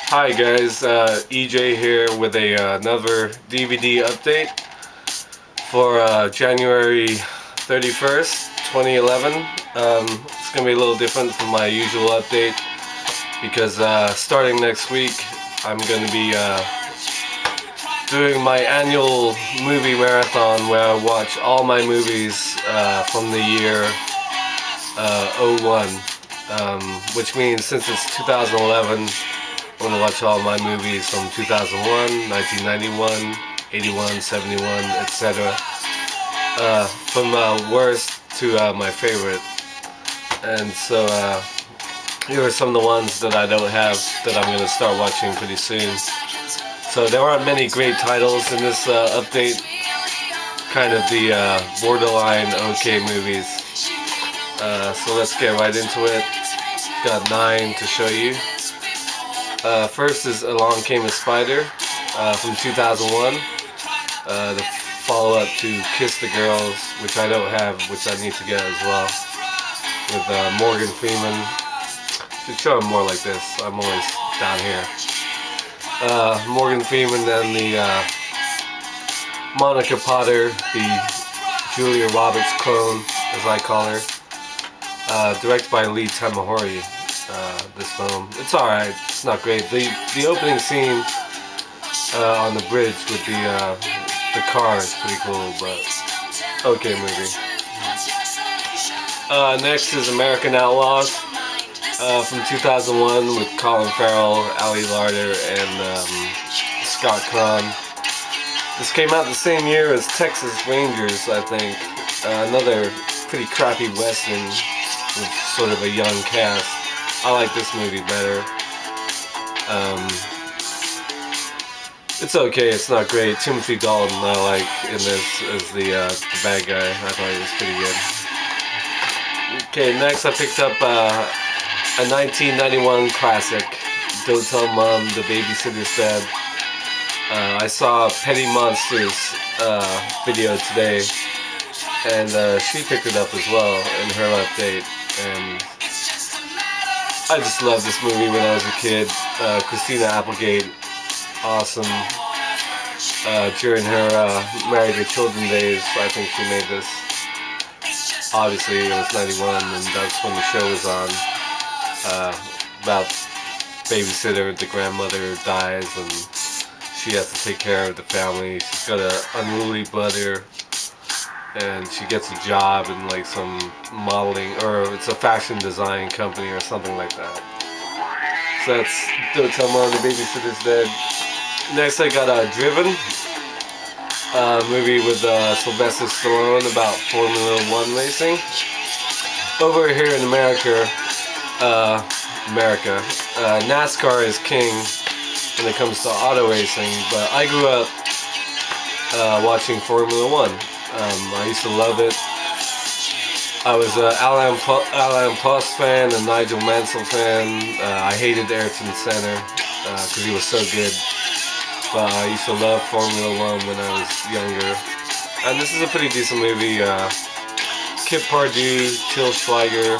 Hi guys, EJ here with another DVD update for January 31st, 2011. It's going to be a little different from my usual update because starting next week I'm going to be doing my annual movie marathon where I watch all my movies from the year '01, which means since it's 2011 I'm going to watch all my movies from 2001, 1991, 81, 71, etc. From worst to my favorite. And so here are some of the ones that I don't have that I'm going to start watching pretty soon. So there aren't many great titles in this update. Kind of the borderline okay movies. So let's get right into it. Got 9 to show you. First is Along Came a Spider from 2001. The follow-up to Kiss the Girls, which I don't have, which I need to get as well. With Morgan Freeman. Should show him more like this. I'm always down here. Morgan Freeman and the Monica Potter, the Julia Roberts clone, as I call her. Directed by Lee Tamahori. This film, it's alright. It's not great. The opening scene on the bridge with the car is pretty cool, but okay movie. Next is American Outlaws from 2001 with Colin Farrell, Ali Larter, and Scott Conn. This came out the same year as Texas Rangers, I think. Another pretty crappy western with sort of a young cast. I like this movie better. It's okay, it's not great. Timothy Dalton I like in this as the bad guy. I thought he was pretty good. Okay, next I picked up a 1991 classic, Don't Tell Mom the Babysitter's Dead. I saw Petty Monster's video today, and she picked it up as well in her update. And I just loved this movie when I was a kid. Christina Applegate, awesome. During her Married to Children days, I think she made this. Obviously, it was 91, and that's when the show was on. About babysitter, the grandmother dies, and she has to take care of the family. She's got an unruly brother, and she gets a job in like some modeling, or it's a fashion design company or something like that. So that's Don't Tell Mom the Babysitter's Dead. Next I got Driven, movie with Sylvester Stallone about Formula One racing. Over here in America, NASCAR is king when it comes to auto racing, but I grew up watching Formula One. I used to love it. I was an Alain Prost fan and Nigel Mansell fan. I hated Ayrton Senna because he was so good. But I used to love Formula One when I was younger. And this is a pretty decent movie. Kip Pardue, Till Schweiger,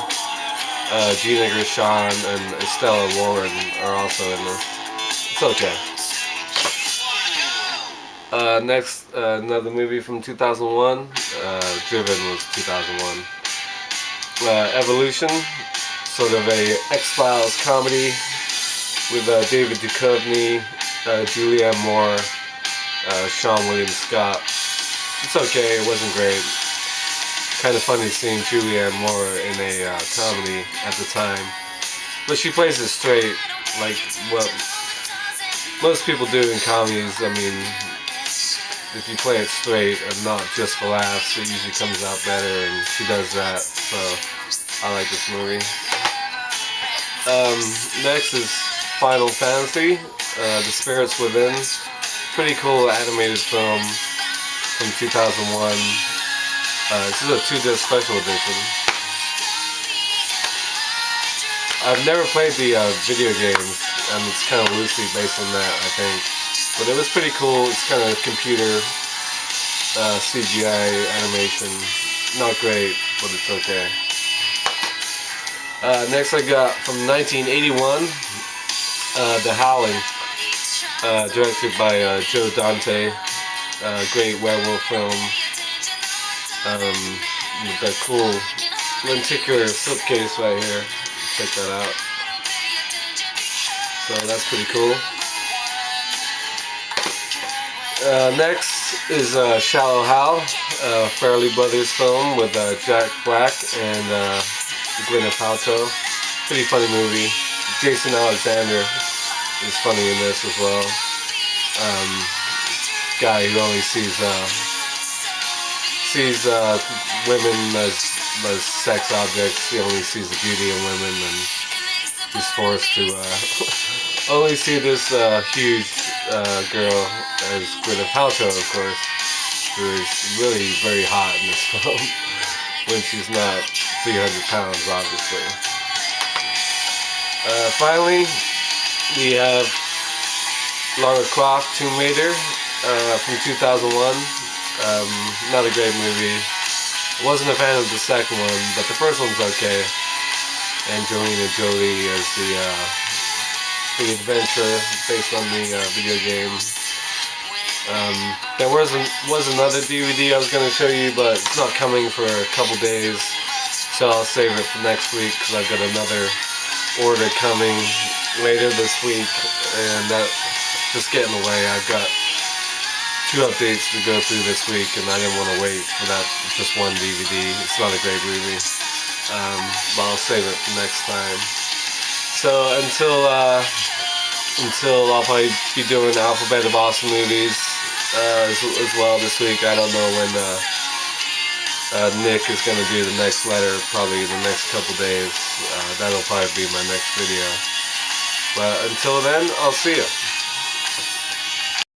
Gina Gershon, and Estella Warren are also in this. It's okay. Next, another movie from 2001. Driven was 2001. Evolution, sort of a X-Files comedy with David Duchovny, Julianne Moore, Sean William Scott. It's okay, it wasn't great. Kind of funny seeing Julianne Moore in a comedy at the time. But she plays it straight, like what most people do in comedies. I mean, if you play it straight and not just for laughs, it usually comes out better, and she does that, so I like this movie. Next is Final Fantasy, The Spirits Within. Pretty cool animated film from 2001. This is a 2-disc special edition. I've never played the video games, and it's kind of loosely based on that, I think. But it was pretty cool. It's kind of computer CGI animation. Not great, but it's okay. Next I got from 1981, The Howling, directed by Joe Dante. Great werewolf film. With that cool lenticular slipcase right here. Check that out. So that's pretty cool. Next is Shallow Hal, Farrelly Brothers film with Jack Black and Gwyneth Paltrow. Pretty funny movie. Jason Alexander is funny in this as well. Guy who only sees women as sex objects. He only sees the beauty in women, and he's forced to only see this huge girl as Gwyneth Paltrow, of course, who is really very hot in this film when she's not 300 pounds, obviously. Finally, we have Lara Croft Tomb Raider from 2001. Not a great movie. Wasn't a fan of the second one, but the first one's okay. Angelina Jolie as the adventure based on the video game. There was another DVD I was going to show you, but it's not coming for a couple days, so I'll save it for next week because I've got another order coming later this week, and that just get in the way. I've got 2 updates to go through this week, and I didn't want to wait for that just one DVD. It's not a great movie, but I'll save it for next time. So until I'll probably be doing Alphabet of Awesome Movies as well this week. I don't know when Nick is going to do the next letter, probably the next couple days. That'll probably be my next video. But until then, I'll see you.